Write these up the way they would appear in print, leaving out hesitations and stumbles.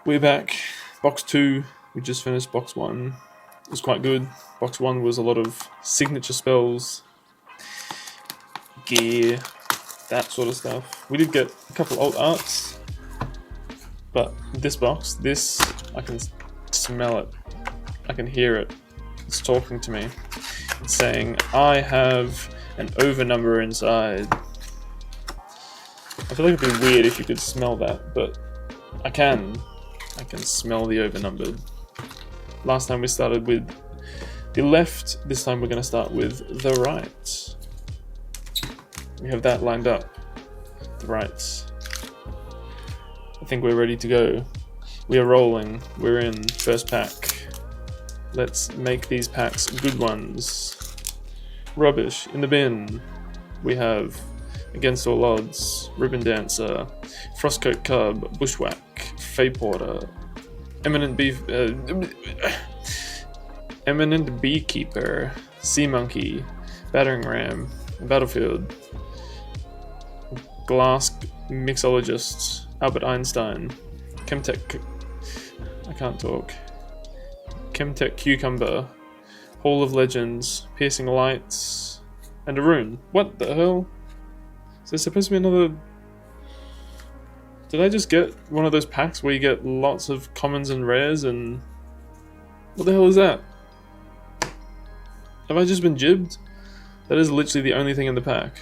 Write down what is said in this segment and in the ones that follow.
We're back. Box 2, we just finished box 1. It was quite good. Box 1 was a lot of signature spells, gear, that sort of stuff. We did get a couple alt arts, but this box, I can smell it. I can hear it. It's talking to me. It's saying, I have an over number inside. I feel like it'd be weird if you could smell that, but I can smell the overnumbered. Last time we started with the left, this time we're going to start with the right. We have that lined up. The right. I think we're ready to go. We are rolling. We're in first pack. Let's make these packs good ones. Rubbish in the bin. We have Against All Odds, Ribbon Dancer, Frostcoat Cub, Bushwhack, Fey Porter, Eminent Beekeeper, Sea Monkey, Battering Ram, Battlefield, Glass Mixologist, Albert Einstein, Chemtech, I can't talk, Chemtech Cucumber, Hall of Legends, Piercing Lights, and a rune. What the hell? Is there supposed to be another... Did I just get one of those packs where you get lots of commons and rares and... What the hell is that? Have I just been jibbed? That is literally the only thing in the pack.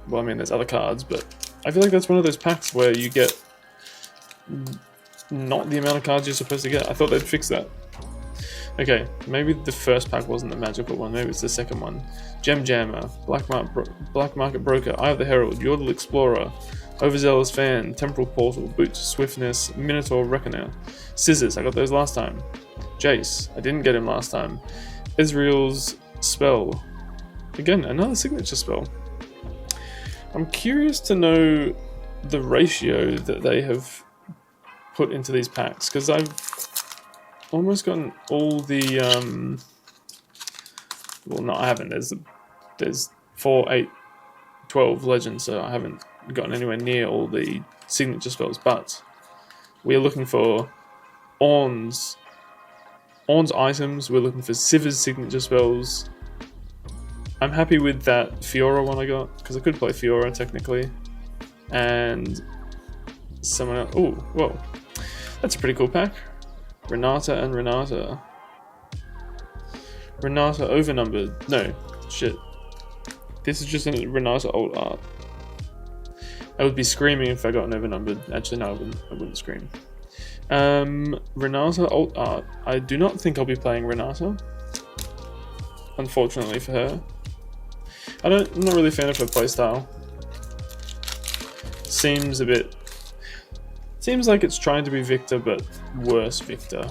Well, I mean, there's other cards, but I feel like that's one of those packs where you get not the amount of cards you're supposed to get. I thought they'd fix that. Okay, maybe the first pack wasn't the magical one, maybe it's the second one. Gem Jammer, Black Market Broker, Eye of the Herald, Yordle Explorer, Overzealous Fan, Temporal Portal, Boot Swiftness, Minotaur Reckoner, Scissors, I got those last time. Jace, I didn't get him last time. Ezreal's Spell, again, another signature spell. I'm curious to know the ratio that they have put into these packs, because I've almost gotten all the, well, no, I haven't. There's 4, 8, 12 legends, so I haven't gotten anywhere near all the signature spells, but we are looking for Ornn's items, we're looking for Sivir's signature spells. I'm happy with that Fiora one I got, because I could play Fiora technically, and someone else. Oh, whoa, that's a pretty cool pack. Renata and Renata. Renata overnumbered. No, shit. This is just a Renata alt art. I would be screaming if I got an overnumbered. Actually, no, I wouldn't scream. Renata alt art. I do not think I'll be playing Renata. Unfortunately for her. I'm not really a fan of her playstyle. Seems like it's trying to be Victor, but worse Victor.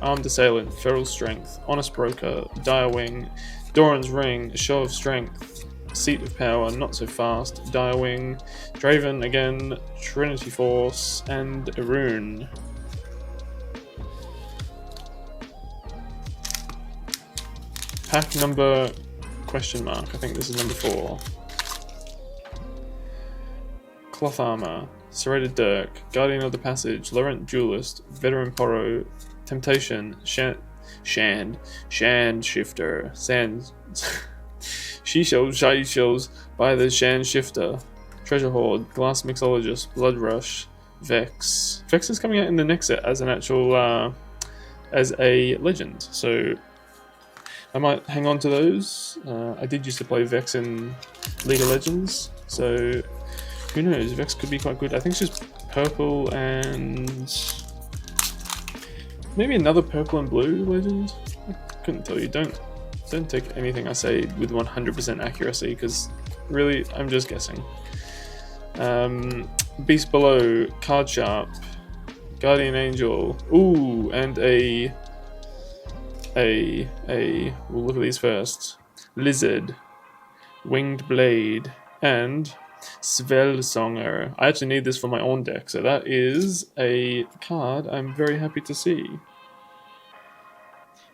Armed Assailant, Feral Strength, Honest Broker, Direwing, Doran's Ring, Show of Strength, Seat of Power, Not So Fast, Direwing, Draven again, Trinity Force, and Arun. Pack number question mark, I think this is number 4. Cloth Armor, Serrated Dirk, Guardian of the Passage, Laurent Duelist, Veteran Poro, Temptation, Shand Shifter, Sand, She Shells by the Shand Shifter, Treasure Hoard, Glass Mixologist, Blood Rush, Vex. Vex is coming out in the next set as an actual, as a legend, so I might hang on to those. I did used to play Vex in League of Legends, so who knows, Vex could be quite good. I think it's just purple and maybe another purple and blue legend? I couldn't tell you. Don't take anything I say with 100% accuracy, because really, I'm just guessing. Beast Below, Card Sharp, Guardian Angel, ooh, and we'll look at these first. Lizard, Winged Blade, and Svelsonger. I actually need this for my own deck, so that is a card I'm very happy to see.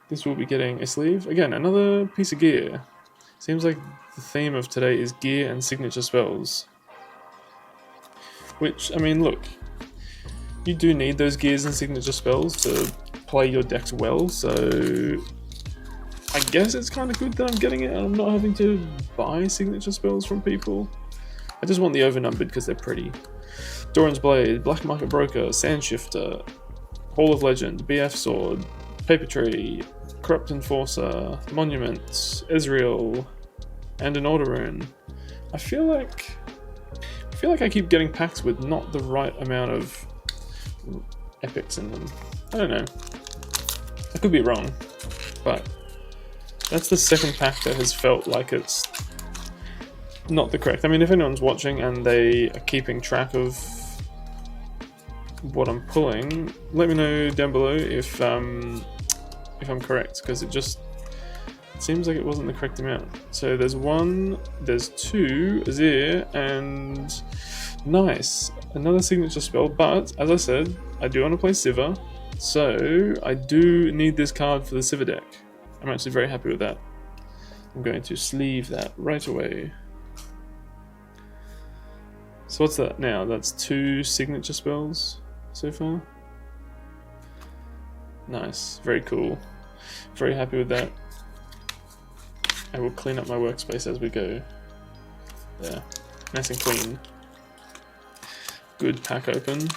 This will be getting a sleeve. Again, another piece of gear. Seems like the theme of today is gear and signature spells. Which, I mean, look. you do need those gears and signature spells to play your decks well, so I guess it's kind of good that I'm getting it and I'm not having to buy signature spells from people. I just want the overnumbered because they're pretty. Doran's Blade, Black Market Broker, Sandshifter, Hall of Legend, BF Sword, Paper Tree, Corrupt Enforcer, Monument, Ezreal, and an Order Rune. I feel like I keep getting packs with not the right amount of epics in them. I don't know. I could be wrong, but that's the second pack that has felt like it's not the correct. I mean, if anyone's watching and they are keeping track of what I'm pulling, let me know down below if I'm correct, because it seems like it wasn't the correct amount. So there's one, there's two, Azir, and nice, another signature spell, but as I said, I do want to play Sivir, so I do need this card for the Sivir deck. I'm actually very happy with that. I'm going to sleeve that right away. So what's that now? That's 2 signature spells so far. Nice, very cool. Very happy with that. I will clean up my workspace as we go. There, nice and clean. Good pack open.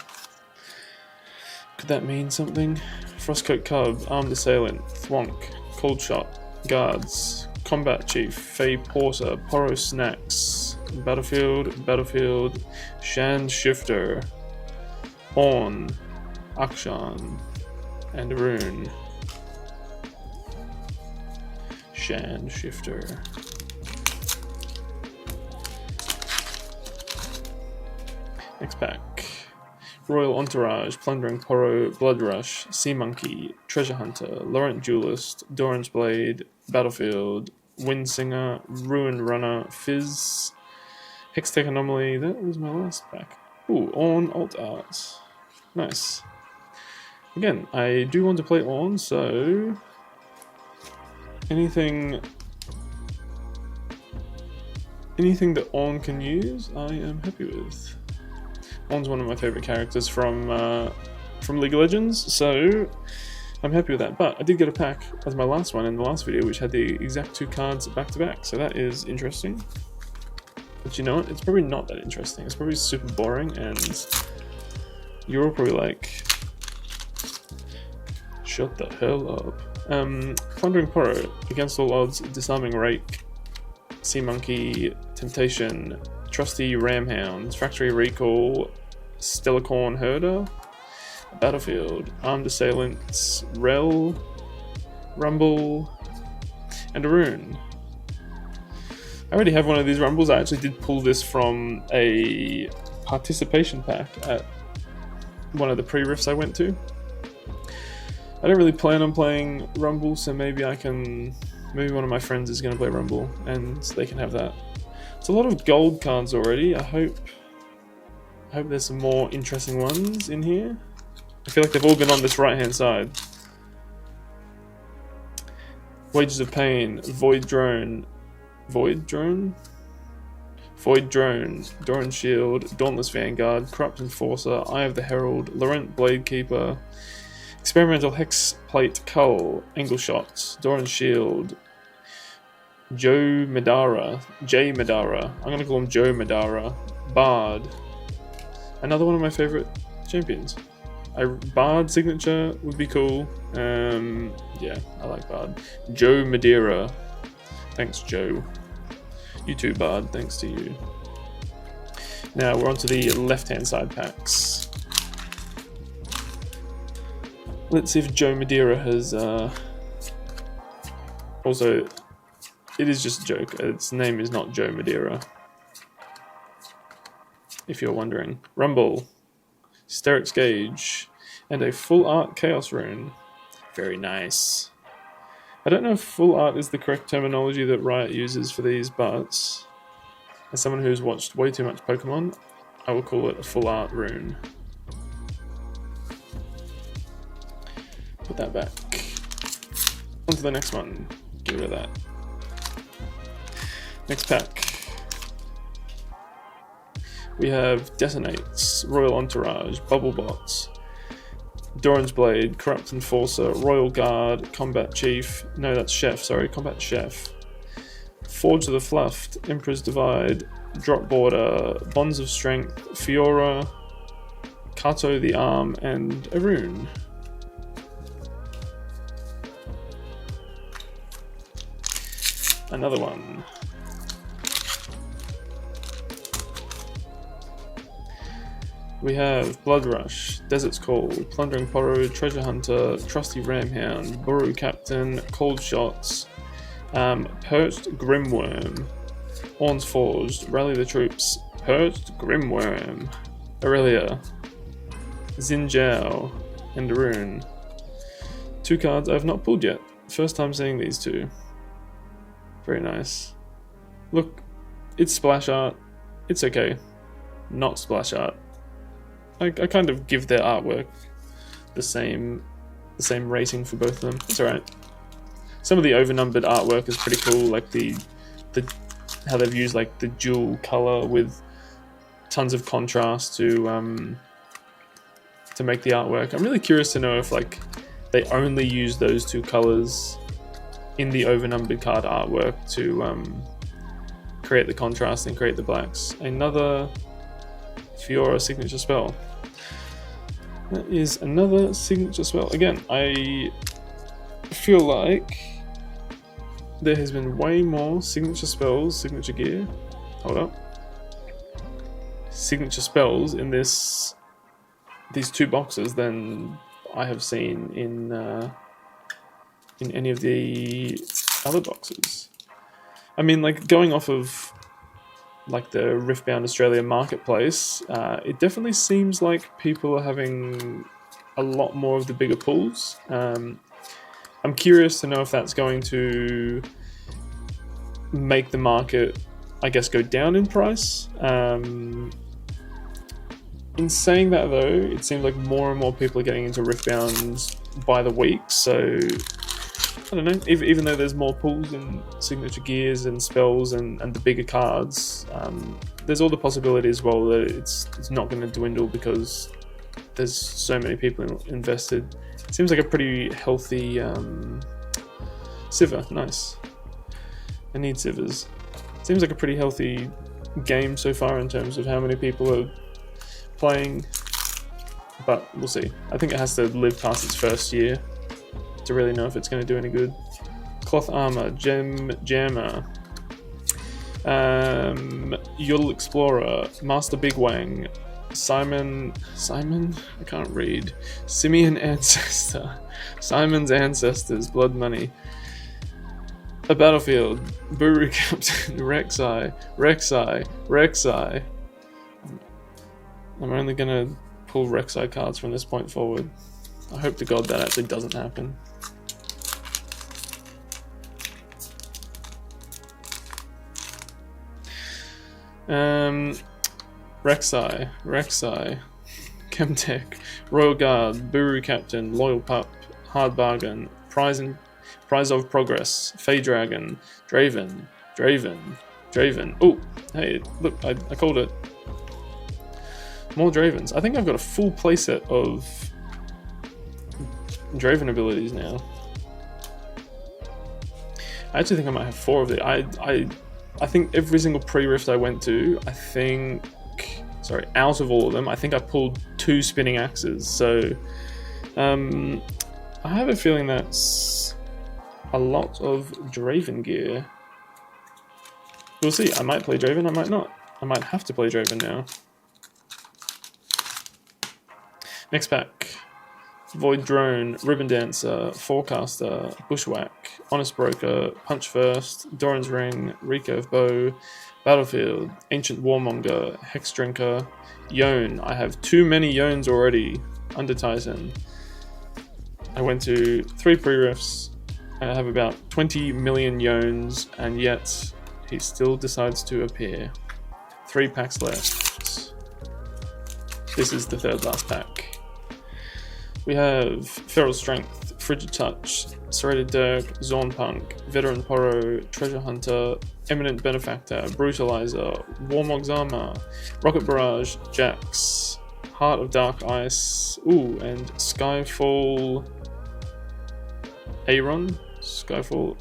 Could that mean something? Frostcoat Cub, Armed Assailant, Thwonk, Cold Shot, Guards, Combat Chief, Fae Porter, Poro Snacks, Battlefield, Shand Shifter, Ornn, Akshan, and a Rune. Shand Shifter. Next pack. Royal Entourage, Plundering Poro, Blood Rush, Sea Monkey, Treasure Hunter, Laurent Duelist, Doran's Blade, Battlefield, Windsinger, Ruin Runner, Fizz, Hextech Anomaly. That was my last pack. Ooh, Ornn Alt Art. Nice. Again, I do want to play Ornn, so anything that Ornn can use, I am happy with. Ornn's one of my favourite characters from League of Legends, so I'm happy with that. But I did get a pack as my last one in the last video, which had the exact 2 cards back to back, so that is interesting. But you know what? It's probably not that interesting. It's probably super boring, and you're all probably like, shut the hell up. Plundering Poro, Against All Odds, Disarming Rake, Sea Monkey, Temptation, Trusty Ramhound, Factory Recall, Stellarcorn Herder, Battlefield, Armed Assailants, Rel, Rumble, and a Rune. I already have one of these Rumbles. I actually did pull this from a participation pack at one of the pre-rifts I went to. I don't really plan on playing Rumble, so maybe one of my friends is going to play Rumble, and they can have that. It's a lot of gold cards already. I hope there's some more interesting ones in here. I feel like they've all been on this right-hand side. Wages of Pain, Void Drone, Doran Shield, Dauntless Vanguard, Corrupt Enforcer, Eye of the Herald, Laurent Bladekeeper, Experimental Hexplate Cull, Angle Shot, Doran Shield, Jay Madara. I'm gonna call him Joe Madara. Bard. Another one of my favorite champions. Bard signature would be cool. Yeah, I like Bard. Joe Madeira. Thanks, Joe. You too, Bard. Thanks to you. Now we're on to the left-hand side packs. Let's see if Joe Madeira has also. It is just a joke. Its name is not Joe Madeira, if you're wondering. Rumble, Sterix Gauge, and a full art Chaos Rune. Very nice. I don't know if full art is the correct terminology that Riot uses for these, but as someone who's watched way too much Pokemon, I will call it a full art rune. Put that back. On to the next one. Get rid of that. Next pack. We have Detonates, Royal Entourage, Bubblebots, Doran's Blade, Corrupt Enforcer, Royal Guard, Combat Chief. No, that's Chef, sorry, Combat Chef. Forge of the Fluffed, Emperor's Divide, Drop Border, Bonds of Strength, Fiora, Kato the Arm, and a rune. Another one. We have Blood Rush, Desert's Call, Plundering Porro, Treasure Hunter, Trusty Ramhound, Buru Captain, Cold Shots, Perched Grimworm, Horns Forged, Rally the Troops, Perched Grimworm, Aurelia, Xinjiao, and Rune. 2 cards I have not pulled yet. First time seeing these 2. Very nice. Look, it's splash art. It's okay. Not splash art. I kind of give their artwork the same rating for both of them. It's alright. Some of the overnumbered artwork is pretty cool, like the how they've used like the dual color with tons of contrast to make the artwork. I'm really curious to know if like they only use those 2 colors in the overnumbered card artwork to create the contrast and create the blacks. Another Fiora signature spell. That is another signature spell. Again, I feel like there has been way more signature spells, signature gear. Hold up. Signature spells in these 2 boxes than I have seen in any of the other boxes. I mean, like going off of like the Riftbound Australia marketplace, it definitely seems like people are having a lot more of the bigger pulls. I'm curious to know if that's going to make the market, I guess, go down in price. In saying that though, it seems like more and more people are getting into Riftbound by the week, so I don't know, even though there's more pulls in signature gears and spells and the bigger cards, there's all the possibility as well that it's not going to dwindle because there's so many people invested. It seems like a pretty healthy Civer, nice. I need Civers. Seems like a pretty healthy game so far in terms of how many people are playing, but we'll see. I think it has to live past its first year to really know if it's going to do any good. Cloth Armor, Gem Jammer, Yodel Explorer, Master Big Wang, Simon, I can't read, Simeon Ancestor, Simon's Ancestors, Blood Money, A Battlefield, Buru Captain, Rek'Sai. I'm only going to pull Rek'Sai cards from this point forward. I hope to God that actually doesn't happen. Rek'Sai, Chemtech, Royal Guard, Buru Captain, Loyal Pup, Hard Bargain, Prize of Progress, Fey Dragon, Draven. Oh, hey, look, I called it. More Dravens. I think I've got a full playset of Draven abilities now. I actually think I might have 4 of it. I think every single pre-rift I went to, out of all of them, I think I pulled 2 spinning axes. So I have a feeling that's a lot of Draven gear. We'll see. I might play Draven, I might not. I might have to play Draven now. Next pack. Void Drone, Ribbon Dancer, Forecaster, Bushwhack, Honest Broker, Punch First, Doran's Ring, Recurve Bow, Battlefield, Ancient Warmonger, Hex Drinker, Yone. I have too many Yones already. Under Titan. I went to 3 pre-rifts. I have about 20 million Yones, and yet he still decides to appear. 3 packs left. This is the 3rd last pack. We have Feral Strength, Frigid Touch, Serrated Dirk, Zornpunk, Veteran Porro, Treasure Hunter, Eminent Benefactor, Brutalizer, Warmog's Armor, Rocket Barrage, Jax, Heart of Dark Ice. Ooh, and Skyfall Aeron? Skyfall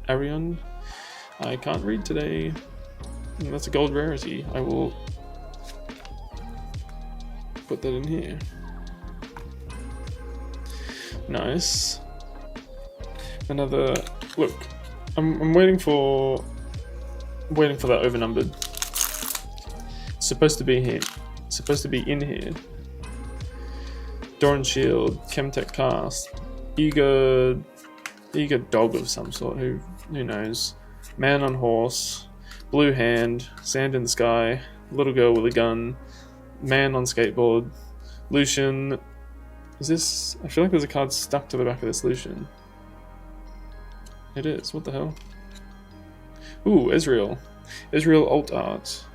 Arion? I can't read today. That's a gold rarity. I will put that in here. Nice. Another look. I'm waiting for that overnumbered. It's supposed to be here. It's supposed to be in here. Doran Shield, Chemtech Cast, eager dog of some sort. Who knows? Man on horse, blue hand, sand in the sky, little girl with a gun, man on skateboard, Lucian. Is this? I feel like there's a card stuck to the back of this Lucian. It is. What the hell? Ooh, Ezreal. Ezreal alt art.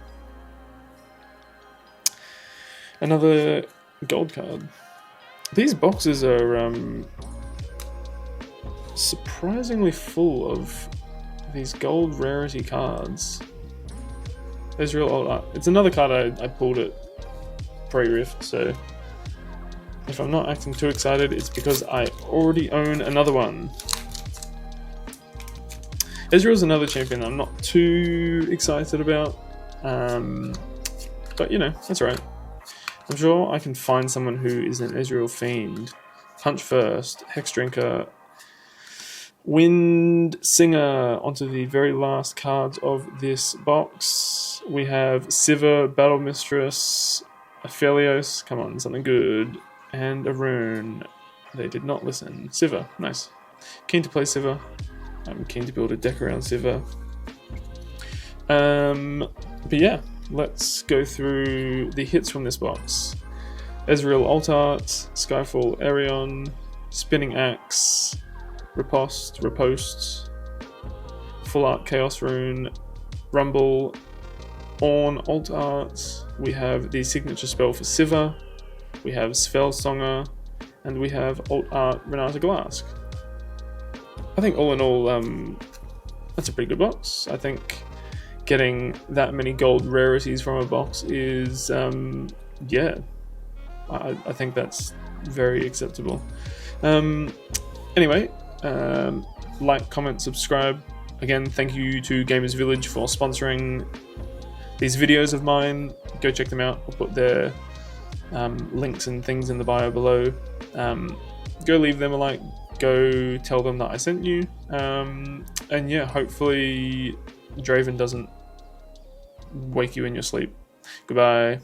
Another gold card. These boxes are surprisingly full of these gold rarity cards. Ezreal alt art. It's another card I pulled it pre-rift, so if I'm not acting too excited, it's because I already own another one. Ezreal's another champion I'm not too excited about, but you know, that's alright. I'm sure I can find someone who is an Ezreal fiend. Punch First, Hex Drinker, Wind Singer onto the very last cards of this box. We have Sivir, Battle Mistress, Aphelios, come on, something good, and a rune. They did not listen. Sivir, nice. Keen to play Sivir. I'm keen to build a deck around Sivir. But yeah, let's go through the hits from this box. Ezreal alt art, Skyfall Aeron, Spinning Axe, Riposte, Full Art Chaos Rune, Rumble, Ornn alt art. We have the signature spell for Sivir, we have Spellsonger, and we have alt art Renata Glask. I think all in all, that's a pretty good box. I think getting that many gold rarities from a box is, yeah, I think that's very acceptable. Anyway, like, comment, subscribe. Again, thank you to Gamers Village for sponsoring these videos of mine. Go check them out. I'll put their links and things in the bio below. Go leave them a like. Go tell them that I sent you. And yeah, hopefully Draven doesn't wake you in your sleep. Goodbye.